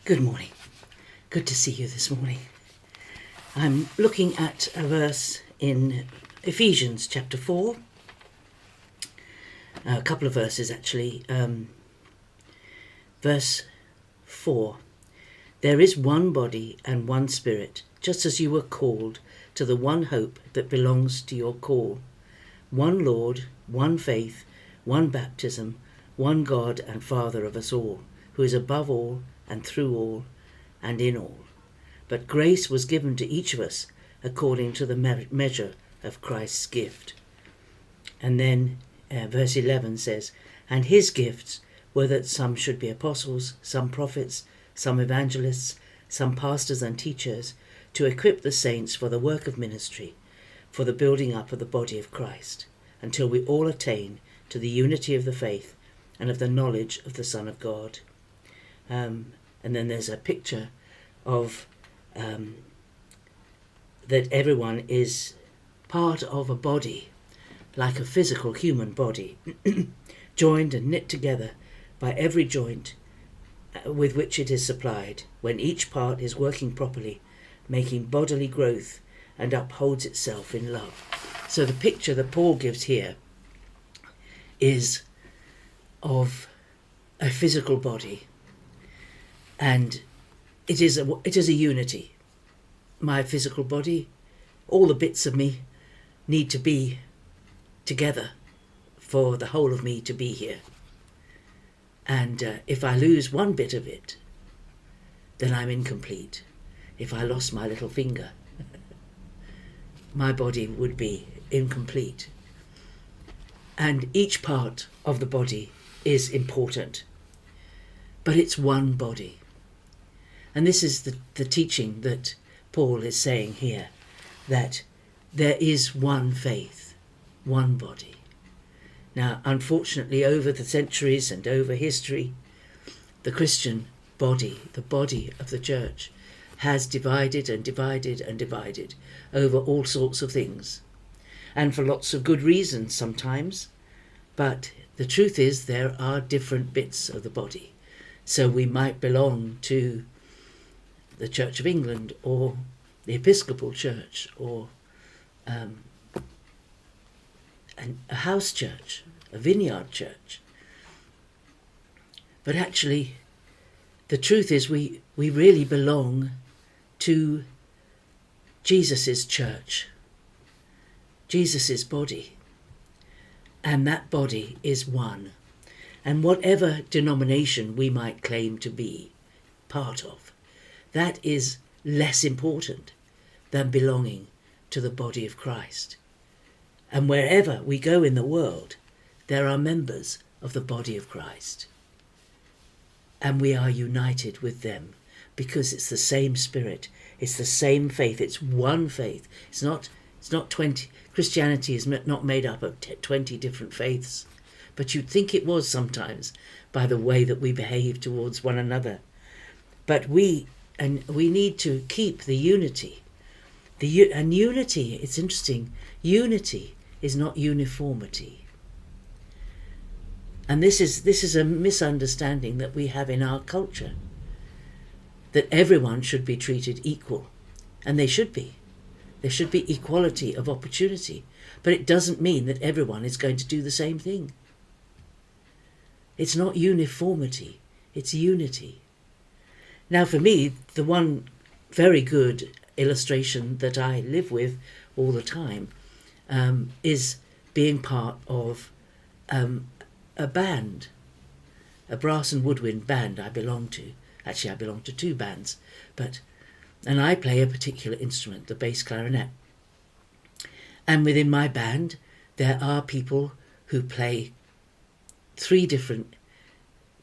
Good morning. Good to see you this morning. I'm looking at a verse in Ephesians chapter 4. A couple of verses actually. Verse 4. There is one body and one spirit, just as you were called to the one hope that belongs to your call. One Lord, one faith, one baptism, one God and Father of us all, who is above all and through all and in all. But grace was given to each of us according to the measure of Christ's gift. And then verse 11 says, and his gifts were that some should be apostles, some prophets, some evangelists, some pastors and teachers, to equip the saints for the work of ministry, for the building up of the body of Christ, until we all attain to the unity of the faith and of the knowledge of the Son of God. And then there's a picture of that everyone is part of a body, like a physical human body, joined and knit together by every joint with which it is supplied, when each part is working properly, making bodily growth and upholds itself in love. So the picture that Paul gives here is of a physical body, and it is a unity. My physical body, all the bits of me need to be together for the whole of me to be here. And if I lose one bit of it, then I'm incomplete. If I lost my little finger, my body would be incomplete. And each part of the body is important, but it's one body. And this is the teaching that Paul is saying here, that there is one faith, one body. Now, unfortunately, over the centuries and over history, the Christian body, the body of the church, has divided and divided and divided over all sorts of things, and for lots of good reasons sometimes. But the truth is there are different bits of the body. So we might belong to the Church of England or the Episcopal Church or a house church, a vineyard church. But actually, the truth is we really belong to Jesus's church, Jesus's body. And that body is one. And whatever denomination we might claim to be part of, that is less important than belonging to the body of Christ. And wherever we go in the world, there are members of the body of Christ. And we are united with them because it's the same Spirit, it's the same faith, it's one faith. It's not 20. Christianity is not made up of 20 different faiths, but you'd think it was sometimes by the way that we behave towards one another. But we need to keep the unity. And unity, it's interesting, unity is not uniformity. And this is a misunderstanding that we have in our culture, that everyone should be treated equal, and they should be. There should be equality of opportunity, but it doesn't mean that everyone is going to do the same thing. It's not uniformity, it's unity. Now for me, the one very good illustration that I live with all the time is being part of a band, a brass and woodwind band I belong to. Actually, I belong to two bands, and I play a particular instrument, the bass clarinet. And within my band, there are people who play three different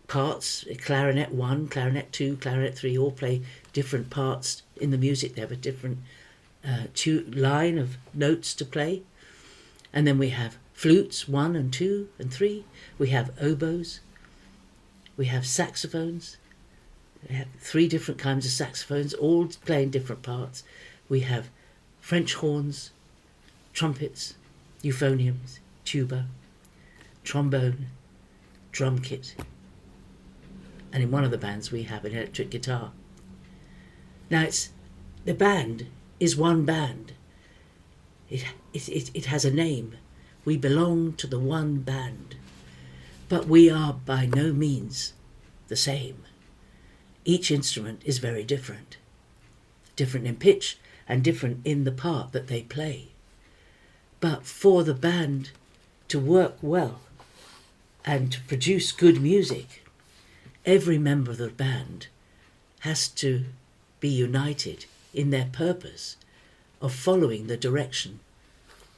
parts, clarinet 1, clarinet 2, clarinet 3, all play different parts in the music. They have a different line of notes to play. And then we have flutes 1 and 2 and 3. We have oboes. We have saxophones. We have 3 different kinds of saxophones, all playing different parts. We have French horns, trumpets, euphoniums, tuba, trombone, drum kit, And in one of the bands we have an electric guitar. Now the band is one band. It has a name. We belong to the one band. But we are by no means the same. Each instrument is very different. Different in pitch and different in the part that they play. But for the band to work well and to produce good music, every member of the band has to be united in their purpose of following the direction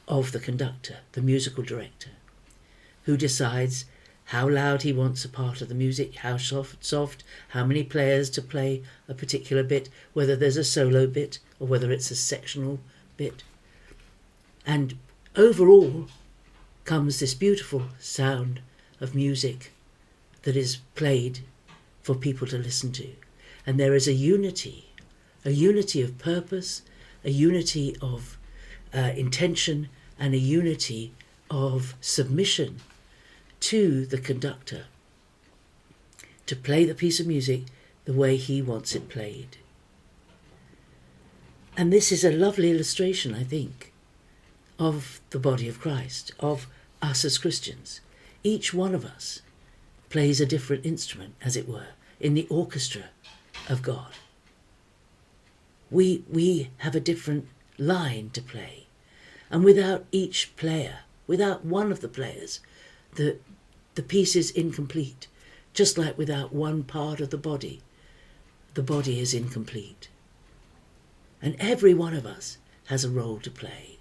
of the conductor, the musical director, who decides how loud he wants a part of the music, how soft, how many players to play a particular bit, whether there's a solo bit or whether it's a sectional bit. And overall comes this beautiful sound of music that is played for people to listen to. And there is a unity of purpose, a unity of intention, and a unity of submission to the conductor to play the piece of music the way he wants it played. And this is a lovely illustration, I think, of the body of Christ, of us as Christians. Each one of us plays a different instrument, as it were, in the orchestra of God. We have a different line to play. And without each player, without one of the players, the piece is incomplete. Just like without one part of the body is incomplete. And every one of us has a role to play.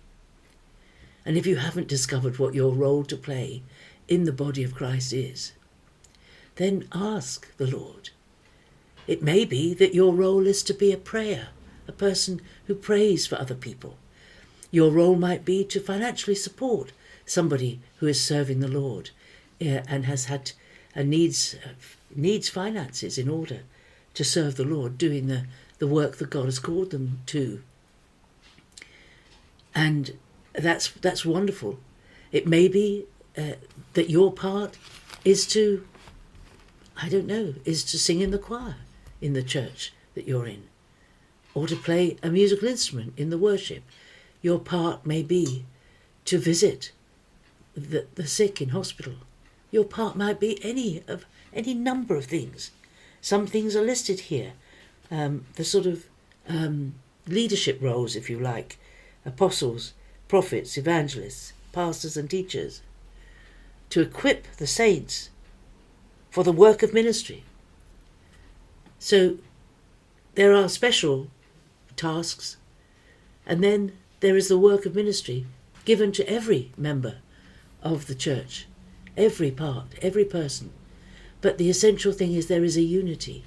And if you haven't discovered what your role to play in the body of Christ is, then ask the Lord. It may be that your role is to be a prayer, a person who prays for other people. Your role might be to financially support somebody who is serving the Lord and has had needs finances in order to serve the Lord, doing the work that God has called them to. And that's wonderful. It may be that your part is to, is to sing in the choir in the church that you're in, or to play a musical instrument in the worship. Your part may be to visit the sick in hospital. Your part might be any number of things. Some things are listed here. The sort of leadership roles, if you like, apostles, prophets, evangelists, pastors and teachers, to equip the saints for the work of ministry. So there are special tasks, and then there is the work of ministry given to every member of the church, every part, every person. But the essential thing is there is a unity.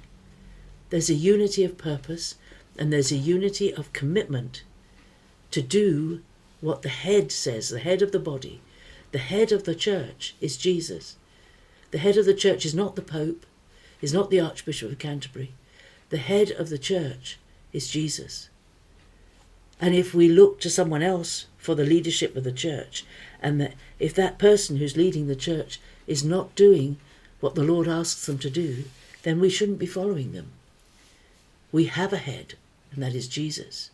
There's a unity of purpose, and there's a unity of commitment to do what the head says, the head of the body. The head of the church is Jesus. The head of the church is not the Pope, is not the Archbishop of Canterbury. The head of the church is Jesus. And if we look to someone else for the leadership of the church, and that if that person who's leading the church is not doing what the Lord asks them to do, then we shouldn't be following them. We have a head, and that is Jesus.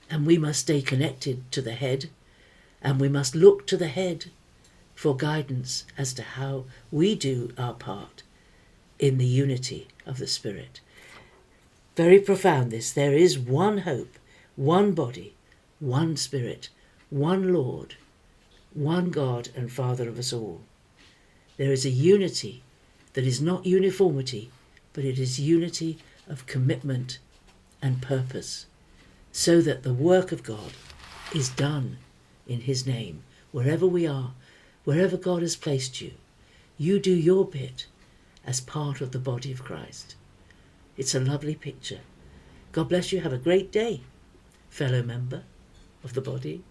And we must stay connected to the head, and we must look to the head for guidance as to how we do our part in the unity of the Spirit. Very profound this. There is one hope, one body, one Spirit, one Lord, one God and Father of us all. There is a unity that is not uniformity, but it is unity of commitment and purpose, so that the work of God is done in His name. Wherever we are, wherever God has placed you, you do your bit as part of the body of Christ. It's a lovely picture. God bless you. Have a great day, fellow member of the body.